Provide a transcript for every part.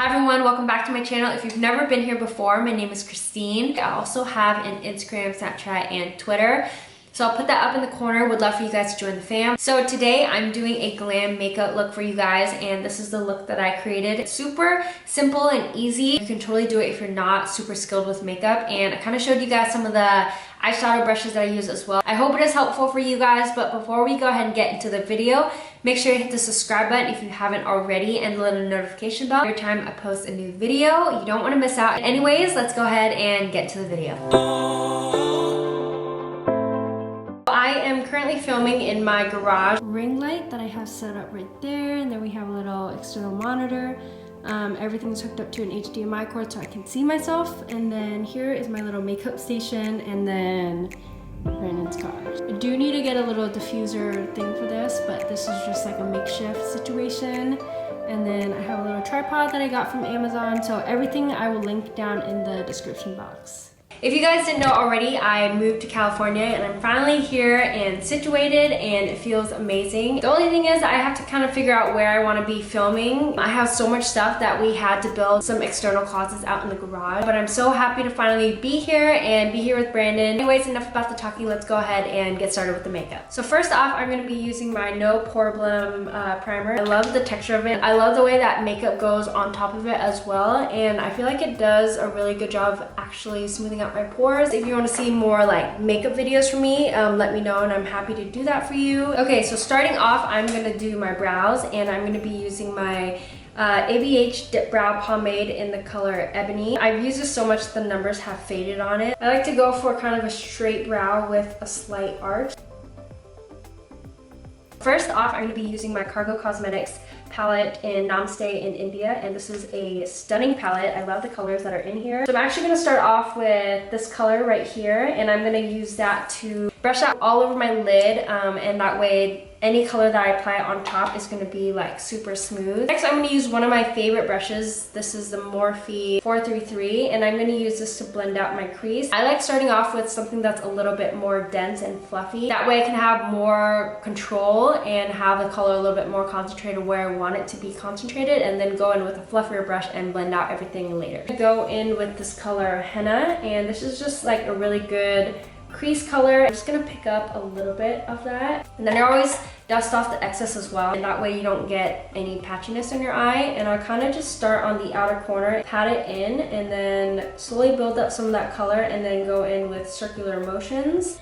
everyone, welcome back to my channel. If you've never been here before, my name is Christine. I also have an Instagram, Snapchat, and Twitter. So I'll put that up in the corner. Would love for you guys to join the fam. So today I'm doing a glam makeup look for you guys, and this is the look that I created. It's super simple and easy. You can totally do it if you're not super skilled with makeup, and I kind of showed you guys some of the eyeshadow brushes that I use as well. I hope it is helpful for you guys, but before we go ahead and get into the video, make sure you hit the subscribe button if you haven't already and the little notification bell every time I post a new video. You don't want to miss out. Anyways, let's go ahead and get to the video. I am currently filming in my garage. Ring light that I have set up right there, and then we have a little external monitor. Everything's hooked up to an HDMI cord so I can see myself, and then here is my little makeup station, and then Brandon's car. I do need to get a little diffuser thing for this, but this is just like a makeshift situation. And then I have a little tripod that I got from Amazon, so everything I will link down in the description box. If you guys didn't know already, I moved to California and I'm finally here and situated, and it feels amazing. The only thing is I have to kind of figure out where I want to be filming. I have so much stuff that we had to build some external closets out in the garage, but I'm so happy to finally be here and be here with Brandon. Anyways, enough about the talking. Let's go ahead and get started with the makeup. So first off, I'm going to be using my No Poreblem primer. I love the texture of it. I love the way that makeup goes on top of it as well, and I feel like it does a really good job of actually smoothing out my pores. If you want to see more like makeup videos from me, let me know and I'm happy to do that for you. Okay, so starting off, I'm going to do my brows, and I'm going to be using my ABH Brow Pomade in the color Ebony. I've used this so much the numbers have faded on it. I like to go for kind of a straight brow with a slight arch. First off, I'm going to be using my Cargo Cosmetics palette in Namastay in India, and this is a stunning palette. I love the colors that are in here. So I'm actually going to start off with this color right here, and I'm going to use that to brush out all over my lid, and that way any color that I apply on top is going to be like super smooth. Next, I'm going to use one of my favorite brushes. This is the Morphe 433, and I'm going to use this to blend out my crease. I like starting off with something that's a little bit more dense and fluffy. That way I can have more control and have the color a little bit more concentrated where I want it to be concentrated, and then go in with a fluffier brush and blend out everything later. I go in with this color Henna, and this is just like a really good crease color. I'm just gonna pick up a little bit of that, and then I always dust off the excess as well, and that way you don't get any patchiness in your eye. And I kind of just start on the outer corner, pat it in, and then slowly build up some of that color, and then go in with circular motions.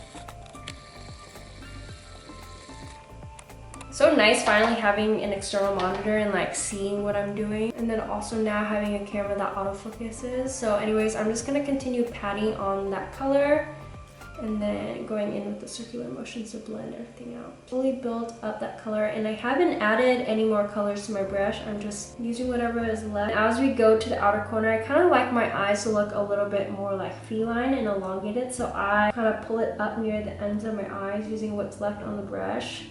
So nice finally having an external monitor and like seeing what I'm doing, and then also now having a camera that autofocuses. So anyways, I'm just gonna continue patting on that color and then going in with the circular motions to blend everything out. Slowly build up that color, and I haven't added any more colors to my brush. I'm just using whatever is left. As we go to the outer corner, I kind of like my eyes to look a little bit more like feline and elongated, so I kind of pull it up near the ends of my eyes using what's left on the brush.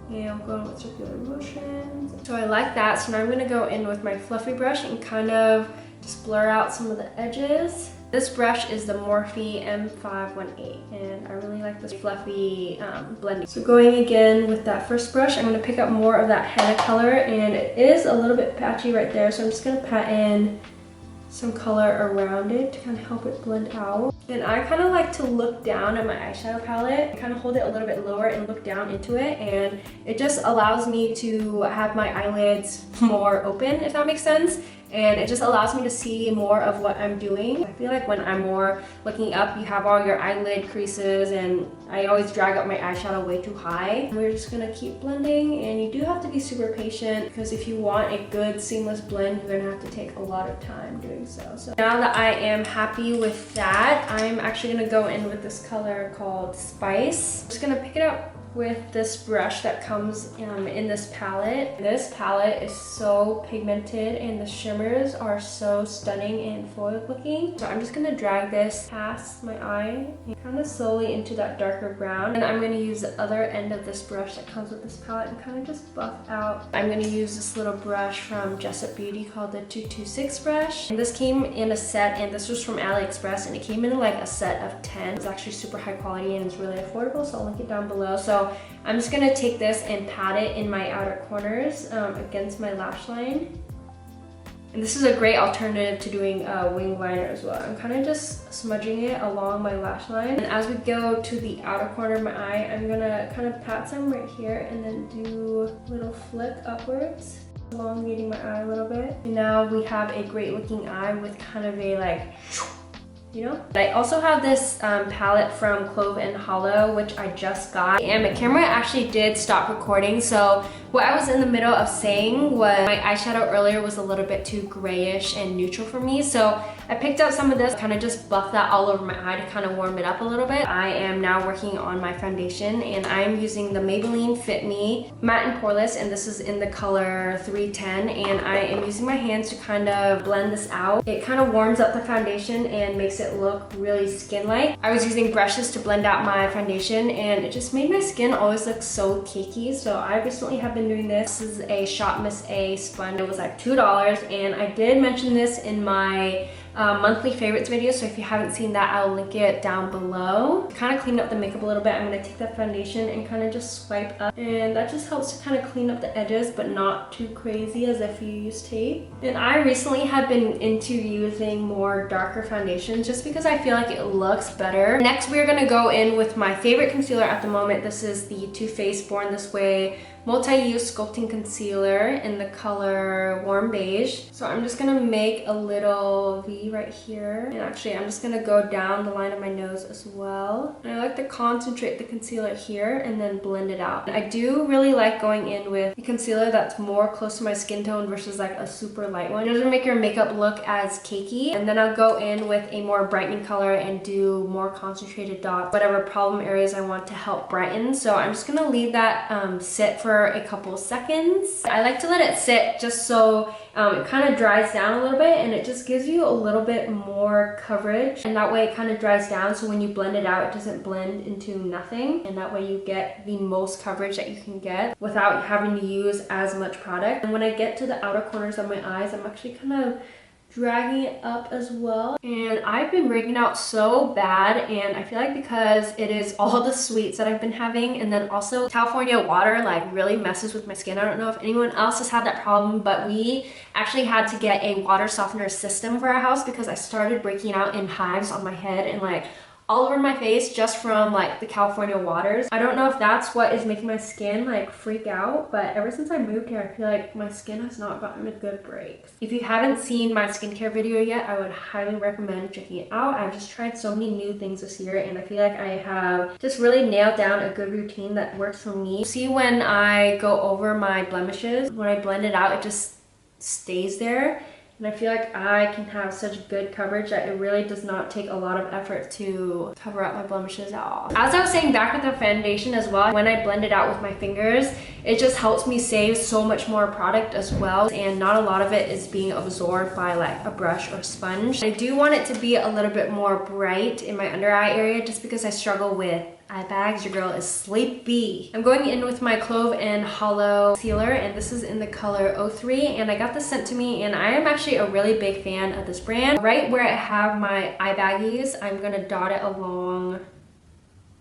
And I'm going with circular motions. So I like that. So now I'm going to go in with my fluffy brush and kind of just blur out some of the edges. This brush is the Morphe M518, and I really like this fluffy blending. So going again with that first brush, I'm going to pick up more of that henna color, and it is a little bit patchy right there, so I'm just going to pat in some color around it to kind of help it blend out. And I kind of like to look down at my eyeshadow palette. I kind of hold it a little bit lower and look down into it, and it just allows me to have my eyelids more open, if that makes sense. And it just allows me to see more of what I'm doing. I feel like when I'm more looking up, you have all your eyelid creases, and I always drag up my eyeshadow way too high. We're just gonna keep blending, and you do have to be super patient, because if you want a good seamless blend, you're gonna have to take a lot of time doing so. So now that I am happy with that, I'm actually gonna go in with this color called Spice. I'm just gonna pick it up with this brush that comes in this palette. This palette is so pigmented, and the shimmers are so stunning and forward looking. So I'm just gonna drag this past my eye and kind of slowly into that darker brown. And I'm gonna use the other end of this brush that comes with this palette and kind of just buff out. I'm gonna use this little brush from Jessup Beauty called the 226 brush. And this came in a set, and this was from AliExpress, and it came in like a set of 10. It's actually super high quality and it's really affordable, so I'll link it down below. So I'm just gonna take this and pat it in my outer corners against my lash line. And this is a great alternative to doing a wing liner as well. I'm kind of just smudging it along my lash line. And as we go to the outer corner of my eye, I'm gonna kind of pat some right here and then do a little flick upwards, elongating my eye a little bit. And now we have a great looking eye with kind of a like, you know? I also have this palette from Clove and Hallow, which I just got. And my camera actually did stop recording, so what I was in the middle of saying was my eyeshadow earlier was a little bit too grayish and neutral for me, so I picked up some of this, kind of just buffed that all over my eye to kind of warm it up a little bit. I am now working on my foundation, and I'm using the Maybelline Fit Me Matte and Poreless, and this is in the color 310, and I am using my hands to kind of blend this out. It kind of warms up the foundation and makes it look really skin-like. I was using brushes to blend out my foundation, and it just made my skin always look so cakey, so I recently have been doing this. This is a Shop Miss A sponge. It was like $2, and I did mention this in my monthly favorites video, so if you haven't seen that, I'll link it down below. Kind of clean up the makeup a little bit. I'm going to take that foundation and kind of just swipe up, and that just helps to kind of clean up the edges, but not too crazy as if you use tape. And I recently have been into using more darker foundations just because I feel like it looks better. Next, we're going to go in with my favorite concealer at the moment. This is the Too Faced Born This Way multi-use sculpting concealer in the color warm beige. So I'm just gonna make a little V right here, and actually I'm just gonna go down the line of my nose as well. And I like to concentrate the concealer here and then blend it out. I do really like going in with a concealer that's more close to my skin tone versus like a super light one. It doesn't make your makeup look as cakey. And then I'll go in with a more brightening color and do more concentrated dots, whatever problem areas I want to help brighten. So I'm just gonna leave that sit for a couple seconds. I like to let it sit just so it kind of dries down a little bit, and it just gives you a little bit more coverage, and that way it kind of dries down, so when you blend it out it doesn't blend into nothing, and that way you get the most coverage that you can get without having to use as much product. And when I get to the outer corners of my eyes, I'm actually kind of dragging it up as well. And I've been breaking out so bad, and I feel like because it is all the sweets that I've been having, and then also California water like really messes with my skin. I don't know if anyone else has had that problem, but we actually had to get a water softener system for our house because I started breaking out in hives on my head and like all over my face just from like the California waters. I don't know if that's what is making my skin like freak out, but ever since I moved here, I feel like my skin has not gotten a good break. If you haven't seen my skincare video yet, I would highly recommend checking it out. I've just tried so many new things this year, and I feel like I have just really nailed down a good routine that works for me. See, when I go over my blemishes, when I blend it out, it just stays there. And I feel like I can have such good coverage that it really does not take a lot of effort to cover up my blemishes at all. As I was saying, back with the foundation as well, when I blend it out with my fingers, it just helps me save so much more product as well, and not a lot of it is being absorbed by like a brush or sponge. I do want it to be a little bit more bright in my under eye area just because I struggle with eye bags. Your girl is sleepy. I'm going in with my Clove and Hallow concealer, and this is in the color 03, and I got this sent to me, and I am actually a really big fan of this brand. Right where I have my eye baggies, I'm gonna dot it along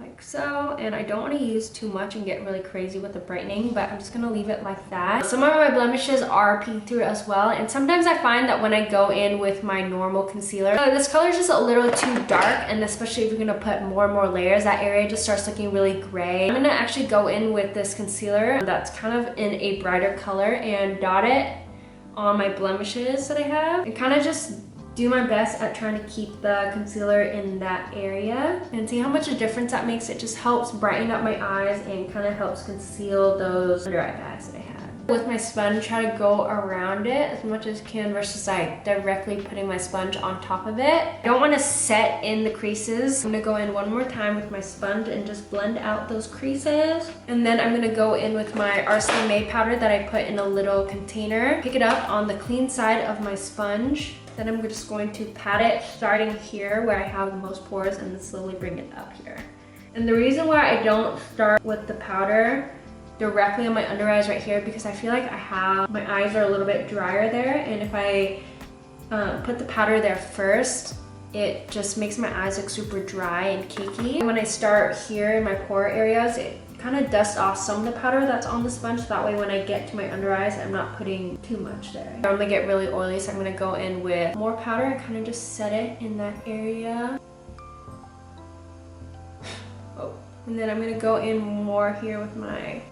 like so, and I don't want to use too much and get really crazy with the brightening, but I'm just gonna leave it like that. Some of my blemishes are peeking through as well, and sometimes I find that when I go in with my normal concealer, this color is just a little too dark, and especially if you're gonna put more and more layers, that area just starts looking really gray. I'm gonna actually go in with this concealer that's kind of in a brighter color and dot it on my blemishes that I have, and kind of just do my best at trying to keep the concealer in that area, and see how much a difference that makes. It just helps brighten up my eyes and kind of helps conceal those under eye bags that I have. With my sponge, try to go around it as much as you can versus like directly putting my sponge on top of it. I don't want to set in the creases. I'm gonna go in one more time with my sponge and just blend out those creases. And then I'm gonna go in with my RCMA powder that I put in a little container. Pick it up on the clean side of my sponge. Then I'm just going to pat it starting here where I have the most pores, and then slowly bring it up here. And the reason why I don't start with the powder directly on my under eyes right here, because I feel like my eyes are a little bit drier there, and if I put the powder there first, it just makes my eyes look super dry and cakey. When I start here in my pore areas, it kind of dust off some of the powder that's on the sponge, so that way when I get to my under eyes, I'm not putting too much there. I'm gonna get really oily, so I'm gonna go in with more powder and kind of just set it in that area. Oh, and then I'm gonna go in more here with my...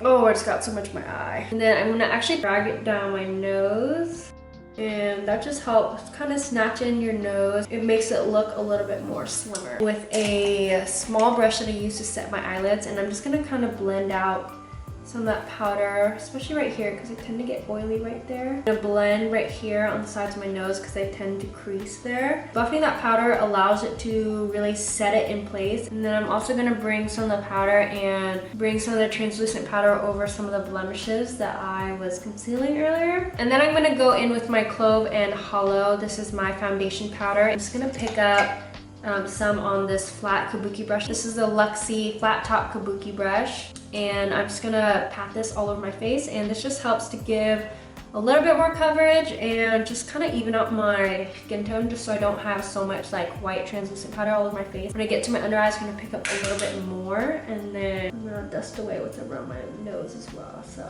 Oh, I just got so much in my eye. And then I'm gonna actually drag it down my nose. And that just helps kind of snatch in your nose. It makes it look a little bit more slimmer. With a small brush that I use to set my eyelids, and I'm just gonna kind of blend out some of that powder, especially right here because I tend to get oily right there. I'm gonna blend right here on the sides of my nose because I tend to crease there. Buffing that powder allows it to really set it in place. And then I'm also gonna bring some of the powder and bring some of the translucent powder over some of the blemishes that I was concealing earlier. And then I'm gonna go in with my Clove and Hallow. This is my foundation powder. I'm just gonna pick up some on this flat kabuki brush. This is the Luxie flat top kabuki brush, and I'm just gonna pat this all over my face, and this just helps to give a little bit more coverage and just kind of even up my skin tone, just so I don't have so much like white translucent powder all over my face. When I get to my under eyes, I'm gonna pick up a little bit more, and then I'm gonna dust away what's around my nose as well. So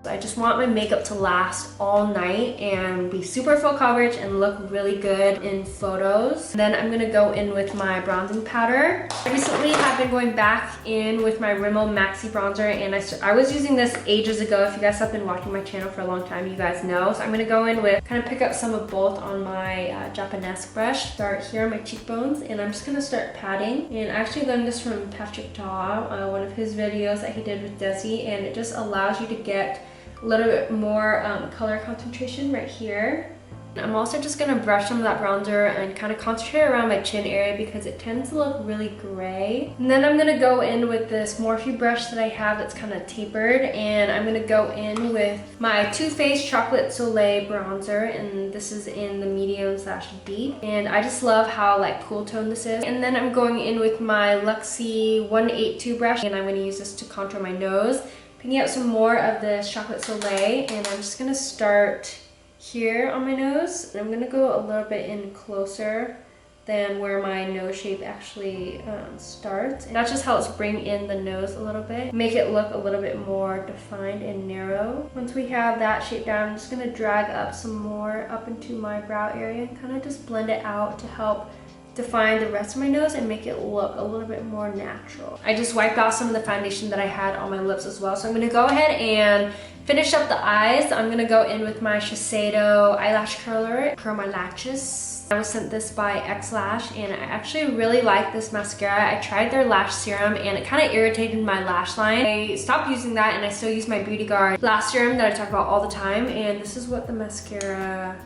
I just want my makeup to last all night and be super full coverage and look really good in photos. Then I'm gonna go in with my bronzing powder. I recently have been going back in with my Rimmel Maxi Bronzer, and I was using this ages ago. If you guys have been watching my channel for a long time, you guys know. So I'm gonna go in with, kind of pick up some of both on my Japanese brush. Start here on my cheekbones, and I'm just gonna start patting. And I actually learned this from Patrick Ta, one of his videos that he did with Desi, and it just allows you to get a little bit more color concentration right here. I'm also just gonna brush some of that bronzer and kind of concentrate around my chin area because it tends to look really gray. And then I'm gonna go in with this Morphe brush that I have that's kind of tapered, and I'm gonna go in with my Too Faced Chocolate Soleil bronzer, and this is in the medium/deep. And I just love how like cool tone this is. And then I'm going in with my Luxie 182 brush, and I'm gonna use this to contour my nose. Picking out some more of this Chocolate Soleil, and I'm just gonna start here on my nose, and I'm gonna go a little bit in closer than where my nose shape actually starts. And that just helps bring in the nose a little bit, make it look a little bit more defined and narrow. Once we have that shape down, I'm just gonna drag up some more up into my brow area and kind of just blend it out to help define the rest of my nose and make it look a little bit more natural. I just wiped off some of the foundation that I had on my lips as well, so I'm gonna go ahead and finish up the eyes. I'm gonna go in with my Shiseido eyelash curler, curl my lashes. I was sent this by Xlash, and I actually really like this mascara. I tried their lash serum and it kind of irritated my lash line. I stopped using that, and I still use my Beauty Guard lash serum that I talk about all the time, and this is what the mascara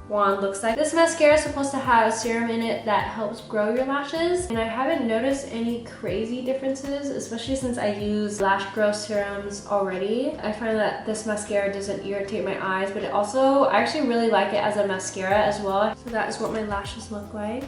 wand looks like. This mascara is supposed to have a serum in it that helps grow your lashes, and I haven't noticed any crazy differences, especially since I use lash growth serums already. I find that this mascara doesn't irritate my eyes, but it also, I actually really like it as a mascara as well. So that is what my lashes look like.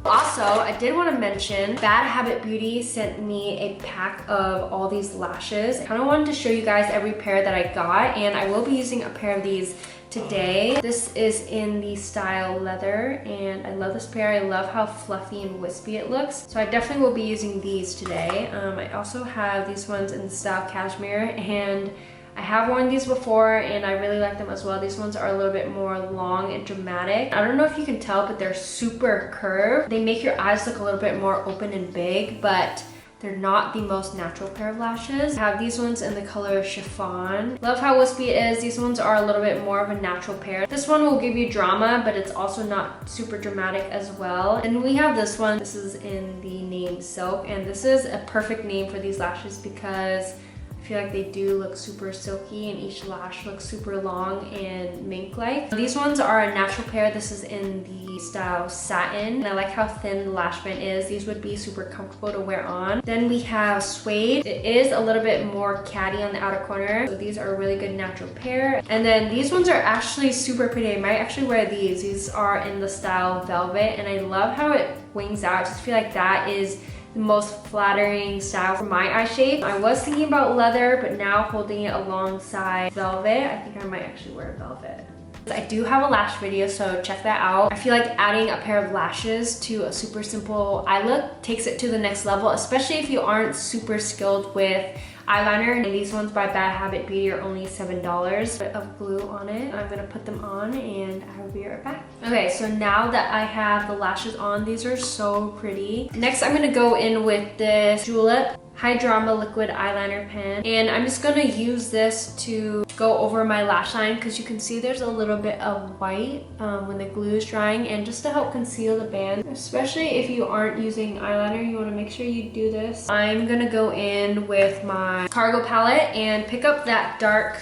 Also, I did want to mention Bad Habit Beauty sent me a pack of all these lashes. I kind of wanted to show you guys every pair that I got, and I will be using a pair of these today. This is in the style leather, and I love this pair. I love how fluffy and wispy it looks, so I definitely will be using these today. I also have these ones in the style cashmere, and I have worn these before and I really like them as well. These ones are a little bit more long and dramatic. I don't know if you can tell, but they're super curved. They make your eyes look a little bit more open and big, but they're not the most natural pair of lashes. I have these ones in the color Chiffon. Love how wispy it is. These ones are a little bit more of a natural pair. This one will give you drama, but it's also not super dramatic as well. And we have this one. This is in the name Silk, and this is a perfect name for these lashes because I feel like they do look super silky and each lash looks super long and mink-like. These ones are a natural pair. This is in the style Satin, and I like how thin the lash band is. These would be super comfortable to wear on. Then we have Suede. It is a little bit more catty on the outer corner, so these are a really good natural pair. And then these ones are actually super pretty. I might actually wear these. These are in the style Velvet, and I love how it wings out. I just feel like that is the most flattering style for my eye shape. I was thinking about leather, but now holding it alongside velvet, I think I might actually wear velvet. I do have a lash video, so check that out. I feel like adding a pair of lashes to a super simple eye look takes it to the next level, especially if you aren't super skilled with eyeliner. And these ones by Bad Habit Beauty are only $7. Bit of glue on it. I'm gonna put them on and I will be right back. Okay, so now that I have the lashes on, these are so pretty. Next, I'm gonna go in with this Julep High Drama Liquid Eyeliner Pen, and I'm just gonna use this to go over my lash line because you can see there's a little bit of white when the glue is drying, and just to help conceal the band, especially if you aren't using eyeliner, you want to make sure you do this. I'm gonna go in with my Cargo palette and pick up that dark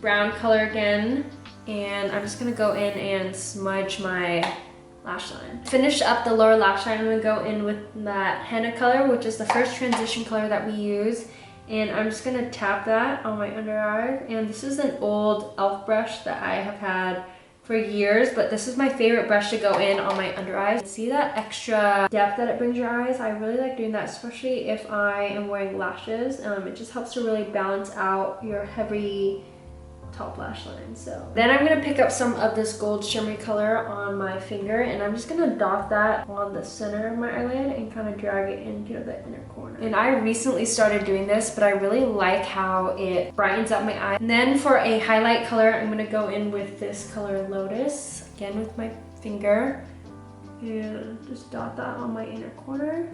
brown color again, and I'm just gonna go in and smudge my lash line. Finish up the lower lash line, I'm gonna go in with that henna color, which is the first transition color that we use, and I'm just gonna tap that on my under eye. And this is an old e.l.f. brush that I have had for years, but this is my favorite brush to go in on my under eyes. See that extra depth that it brings your eyes? I really like doing that, especially if I am wearing lashes. It just helps to really balance out your heavy top lash line. So then I'm gonna pick up some of this gold shimmery color on my finger, and I'm just gonna dot that on the center of my eyelid and kind of drag it into the inner corner. And I recently started doing this, but I really like how it brightens up my eye. And then for a highlight color, I'm gonna go in with this color Lotus, again with my finger, and just dot that on my inner corner.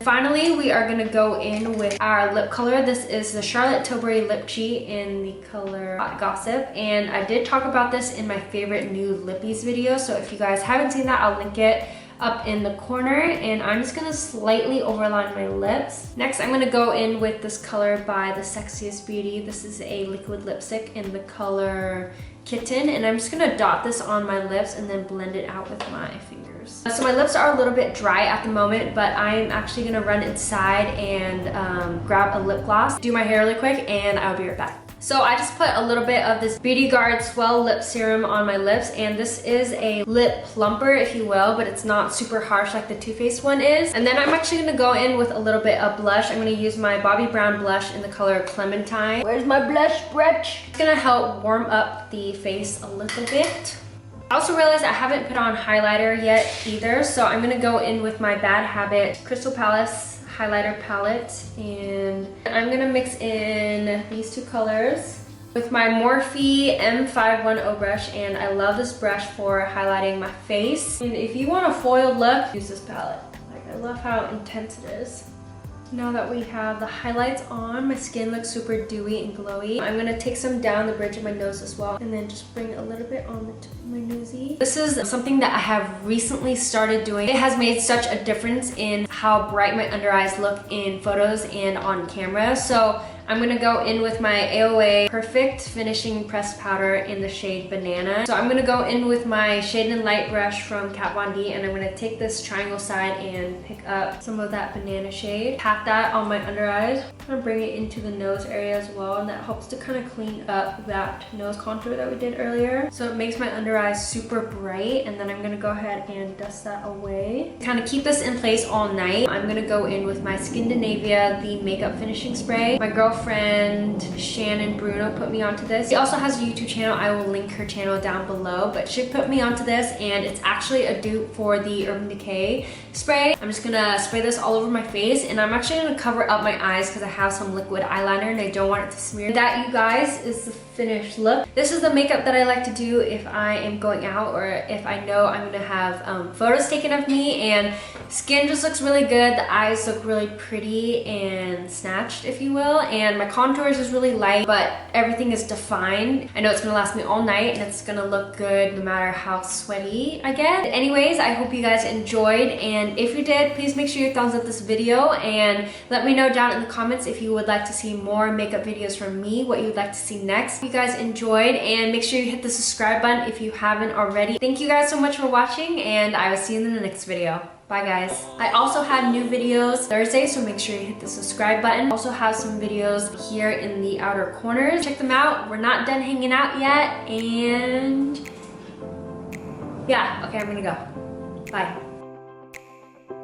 Finally, we are gonna go in with our lip color. This is the Charlotte Tilbury Lip Cheat in the color Hot Gossip, and I did talk about this in my favorite nude lippies video, so if you guys haven't seen that, I'll link it up in the corner. And I'm just gonna slightly overline my lips. Next, I'm gonna go in with this color by The Sexiest Beauty. This is a liquid lipstick in the color Kitten, and I'm just gonna dot this on my lips and then blend it out with my fingers. So my lips are a little bit dry at the moment, but I'm actually gonna run inside and grab a lip gloss, do my hair really quick, and I'll be right back. So I just put a little bit of this Beauty Guard Swell Lip Serum on my lips, and this is a lip plumper, if you will, but it's not super harsh like the Too Faced one is. And then I'm actually gonna go in with a little bit of blush. I'm gonna use my Bobbi Brown blush in the color Clementine. Where's my blush brush? It's gonna help warm up the face a little bit. I also realized I haven't put on highlighter yet either, so I'm gonna go in with my Bad Habit Crystal Palace highlighter palette, and I'm gonna mix in these two colors with my Morphe M510 brush, and I love this brush for highlighting my face. And if you want a foiled look, use this palette. Like, I love how intense it is. Now that we have the highlights on, my skin looks super dewy and glowy. I'm gonna take some down the bridge of my nose as well, and then just bring a little bit on the tip of my nosy. This is something that I have recently started doing. It has made such a difference in how bright my under eyes look in photos and on camera. So I'm gonna go in with my AOA Perfect Finishing Pressed Powder in the shade Banana. So I'm gonna go in with my Shade and Light brush from Kat Von D, and I'm gonna take this triangle side and pick up some of that banana shade. Pat that on my under eyes. I'm gonna bring it into the nose area as well, and that helps to kind of clean up that nose contour that we did earlier. So it makes my under eyes super bright, and then I'm gonna go ahead and dust that away. Kind of keep this in place all night. I'm gonna go in with my Skindinavia, the makeup finishing spray. My girlfriend Shannon Bruno put me onto this. She also has a YouTube channel. I will link her channel down below, but she put me onto this, and it's actually a dupe for the Urban Decay spray. I'm just gonna spray this all over my face, and I'm actually gonna cover up my eyes because I have some liquid eyeliner and I don't want it to smear. That, you guys, is the finished look. This is the makeup that I like to do if I am going out, or if I know I'm gonna have photos taken of me, and skin just looks really good. The eyes look really pretty and snatched, if you will, and my contours is really light, but everything is defined. I know it's gonna last me all night, and it's gonna look good no matter how sweaty I get. Anyways, I hope you guys enjoyed, and if you did, please make sure you thumbs up this video, and let me know down in the comments if you would like to see more makeup videos from me, what you would like to see next. If you guys enjoyed, and make sure you hit the subscribe button if you haven't already. Thank you guys so much for watching, and I will see you in the next video. Bye guys. I also have new videos Thursday, so make sure you hit the subscribe button. I also have some videos here in the outer corners. Check them out. We're not done hanging out yet, and yeah, okay, I'm gonna go. Bye.